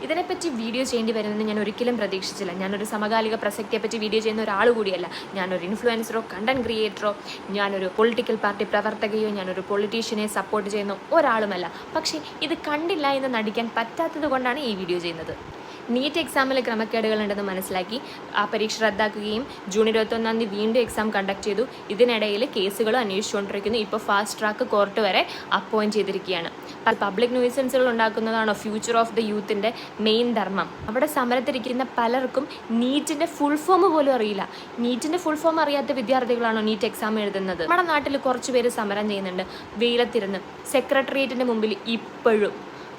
ഇതിനെപ്പറ്റി വീഡിയോ ചെയ്യേണ്ടി വരുമെന്ന് ഞാൻ ഒരിക്കലും പ്രതീക്ഷിച്ചില്ല. ഞാനൊരു സമകാലിക പ്രസക്തിയെപ്പറ്റി വീഡിയോ ചെയ്യുന്ന ഒരാൾ കൂടിയല്ല. ഞാനൊരു ഇൻഫ്ലുവൻസറോ കണ്ടന്റ് ക്രിയേറ്ററോ ഞാനൊരു പൊളിറ്റിക്കൽ പാർട്ടി പ്രവർത്തകയോ ഞാനൊരു പൊളിറ്റീഷ്യനെ സപ്പോർട്ട് ചെയ്യുന്ന ഒരാളുമല്ല. പക്ഷേ ഇത് കണ്ടില്ല എന്ന് നടിക്കാൻ പറ്റാത്തത് കൊണ്ടാണ് ഈ വീഡിയോ ചെയ്യുന്നത്. നീറ്റ് എക്സാമിൽ ക്രമക്കേടുകളുണ്ടെന്ന് മനസ്സിലാക്കി ആ പരീക്ഷ റദ്ദാക്കുകയും ജൂൺ 21 വീണ്ടും എക്സാം കണ്ടക്ട് ചെയ്തു. ഇതിനിടയിൽ കേസുകളും അന്വേഷിച്ചുകൊണ്ടിരിക്കുന്നു. ഇപ്പോൾ ഫാസ്റ്റ് ട്രാക്ക് കോർട്ട് വരെ അപ്പോയിൻറ്റ് ചെയ്തിരിക്കുകയാണ്. പബ്ലിക് ന്യൂസൻസുകൾ ഉണ്ടാക്കുന്നതാണോ ഫ്യൂച്ചർ ഓഫ് ദ യൂത്തിൻ്റെ മെയിൻ ധർമ്മം? അവിടെ സമരത്തിരിക്കുന്ന പലർക്കും നീറ്റിൻ്റെ ഫുൾ ഫോം പോലും അറിയില്ല. നീറ്റിൻ്റെ ഫുൾ ഫോം അറിയാത്ത വിദ്യാർത്ഥികളാണോ നീറ്റ് എക്സാം എഴുതുന്നത്? നമ്മുടെ നാട്ടിൽ കുറച്ച് പേര് സമരം ചെയ്യുന്നുണ്ട്, വെയിലത്തിരുന്ന് സെക്രട്ടേറിയറ്റിൻ്റെ മുമ്പിൽ. ഇപ്പോഴും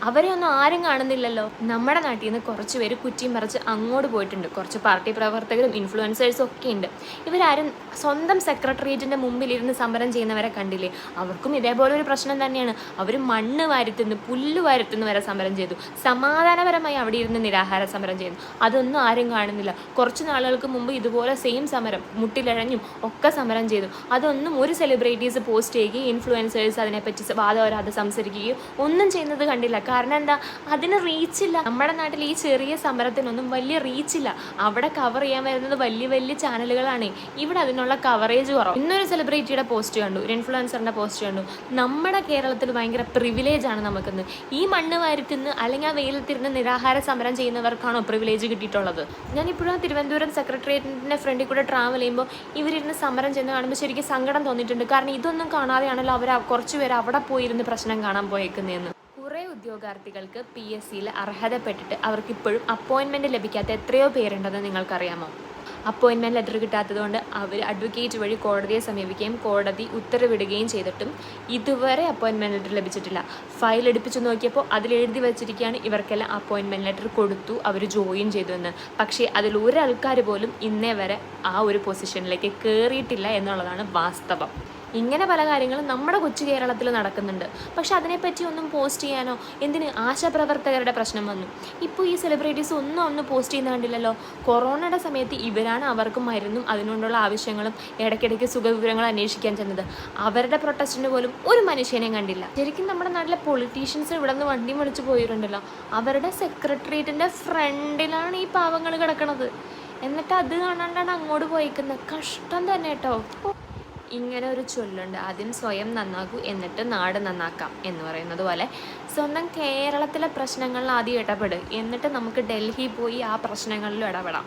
അവരെ ഒന്നും ആരും കാണുന്നില്ലല്ലോ. നമ്മുടെ നാട്ടിൽ നിന്ന് കുറച്ച് പേര് കുറ്റിയും മറിച്ച് അങ്ങോട്ട് പോയിട്ടുണ്ട്. കുറച്ച് പാർട്ടി പ്രവർത്തകരും ഇൻഫ്ലുവൻസേഴ്സും ഒക്കെ ഉണ്ട്. ഇവരാരും സ്വന്തം സെക്രട്ടേറിയറ്റിൻ്റെ മുമ്പിലിരുന്ന് സമരം ചെയ്യുന്നവരെ കണ്ടില്ലേ? അവർക്കും ഇതേപോലെ ഒരു പ്രശ്നം തന്നെയാണ്. അവർ മണ്ണ് വാരുത്തുന്നു, പുല്ല് വാരുത്തുന്നു വരെ സമരം ചെയ്തു. സമാധാനപരമായി അവിടെ ഇരുന്ന് നിരാഹാര സമരം ചെയ്യുന്നു. അതൊന്നും ആരും കാണുന്നില്ല. കുറച്ച് നാളുകൾക്ക് മുമ്പ് ഇതുപോലെ സെയിം സമരം മുട്ടിലഴഞ്ഞും ഒക്കെ സമരം ചെയ്തു. അതൊന്നും ഒരു സെലിബ്രിറ്റീസ് പോസ്റ്റ് ചെയ്യുകയും ഇൻഫ്ലുവൻസേഴ്സ് അതിനെപ്പറ്റി വാദവരാതെ സംസാരിക്കുകയും ഒന്നും ചെയ്യുന്നത് കണ്ടില്ല. കാരണം എന്താ? അതിന് റീച്ചില്ല. നമ്മുടെ നാട്ടിൽ ഈ ചെറിയ സമരത്തിനൊന്നും വലിയ റീച്ചില്ല. അവിടെ കവർ ചെയ്യാൻ വരുന്നത് വലിയ വലിയ ചാനലുകളാണ്. ഇവിടെ അതിനുള്ള കവറേജ് കുറവ്. ഇന്നൊരു സെലിബ്രിറ്റിയുടെ പോസ്റ്റ് കണ്ടു, ഒരു ഇൻഫ്ലുവൻസറിൻ്റെ പോസ്റ്റ് കണ്ടു. നമ്മുടെ കേരളത്തിൽ ഭയങ്കര പ്രിവിലേജ് ആണ് നമുക്കിന്ന്. ഈ മണ്ണ് വാരുത്തുന്ന അല്ലെങ്കിൽ ആ വെയിലത്തിരുന്ന് നിരാഹാര സമരം ചെയ്യുന്നവർക്കാണോ പ്രിവിലേജ് കിട്ടിയിട്ടുള്ളത്? ഞാനിപ്പോഴും തിരുവനന്തപുരം സെക്രട്ടേറിയറ്റിൻ്റെ ഫ്രണ്ടിൽ കൂടെ ട്രാവൽ ചെയ്യുമ്പോൾ ഇവരിരുന്ന് സമരം ചെയ്യുന്ന കാണുമ്പോൾ ശരിക്കും സങ്കടം തോന്നിയിട്ടുണ്ട്. കാരണം ഇതൊന്നും കാണാതെയാണല്ലോ അവർ കുറച്ച് പേര് അവിടെ പോയിരുന്ന് പ്രശ്നം കാണാൻ പോയേക്കുന്നതെന്ന്. കുറേ ഉദ്യോഗാർത്ഥികൾക്ക് PSCയിൽ അർഹതപ്പെട്ടിട്ട് അവർക്കിപ്പോഴും അപ്പോയിൻമെൻറ്റ് ലഭിക്കാത്ത എത്രയോ പേരുണ്ടെന്ന് നിങ്ങൾക്കറിയാമോ? അപ്പോയിൻമെൻറ്റ് ലെറ്റർ കിട്ടാത്തതുകൊണ്ട് അവർ അഡ്വക്കേറ്റ് വഴി കോടതിയെ സമീപിക്കുകയും കോടതി ഉത്തരവിടുകയും ചെയ്തിട്ടും ഇതുവരെ അപ്പോയിൻമെൻറ്റ് ലെറ്റർ ലഭിച്ചിട്ടില്ല. ഫയൽ എടുപ്പിച്ച് നോക്കിയപ്പോൾ അതിലെഴുതി വച്ചിരിക്കുകയാണ് ഇവർക്കെല്ലാം അപ്പോയിൻമെൻറ്റ് ലെറ്റർ കൊടുത്തു, അവർ ജോയിൻ ചെയ്തു എന്ന്. പക്ഷേ അതിൽ ഒരാൾക്കാർ പോലും ഇന്നേ വരെ ആ ഒരു പൊസിഷനിലേക്ക് കയറിയിട്ടില്ല എന്നുള്ളതാണ് വാസ്തവം. ഇങ്ങനെ പല കാര്യങ്ങളും നമ്മുടെ കൊച്ചു കേരളത്തിൽ നടക്കുന്നുണ്ട്. പക്ഷെ അതിനെപ്പറ്റി ഒന്നും പോസ്റ്റ് ചെയ്യാനോ എന്തിന്? ആശാപ്രവർത്തകരുടെ പ്രശ്നം വന്നു. ഇപ്പോൾ ഈ സെലിബ്രിറ്റീസ് ഒന്നും പോസ്റ്റ് ചെയ്യുന്ന കണ്ടില്ലല്ലോ. കൊറോണയുടെ സമയത്ത് ഇവരാണ് അവർക്ക് മരുന്നും അതിനുകൊണ്ടുള്ള ആവശ്യങ്ങളും ഇടയ്ക്കിടയ്ക്ക് സുഖവിവരങ്ങൾ അന്വേഷിക്കാൻ ചെന്നത്. അവരുടെ പ്രൊട്ടസ്റ്റിന് പോലും ഒരു മനുഷ്യനെയും കണ്ടില്ല. ശരിക്കും നമ്മുടെ നാട്ടിലെ പൊളിറ്റീഷ്യൻസ് ഇവിടെ നിന്ന് വണ്ടി വിളിച്ച് പോയിട്ടുണ്ടല്ലോ, അവരുടെ സെക്രട്ടേറിയറ്റിൻ്റെ ഫ്രണ്ടിലാണ് ഈ പാവങ്ങൾ കിടക്കണത്. എന്നിട്ട് അത് കാണാണ്ടാണ് അങ്ങോട്ട് പോയിക്കുന്നത്. കഷ്ടം തന്നെ കേട്ടോ. ഇങ്ങനെ ഒരു ചൊല്ലുണ്ട്, ആദ്യം സ്വയം നന്നാക്കൂ എന്നിട്ട് നാട് നന്നാക്കാം എന്ന് പറയുന്നത് പോലെ സ്വന്തം കേരളത്തിലെ പ്രശ്നങ്ങളിൽ ആദ്യം ഇടപെടും, എന്നിട്ട് നമുക്ക് ഡൽഹി പോയി ആ പ്രശ്നങ്ങളിലും ഇടപെടാം.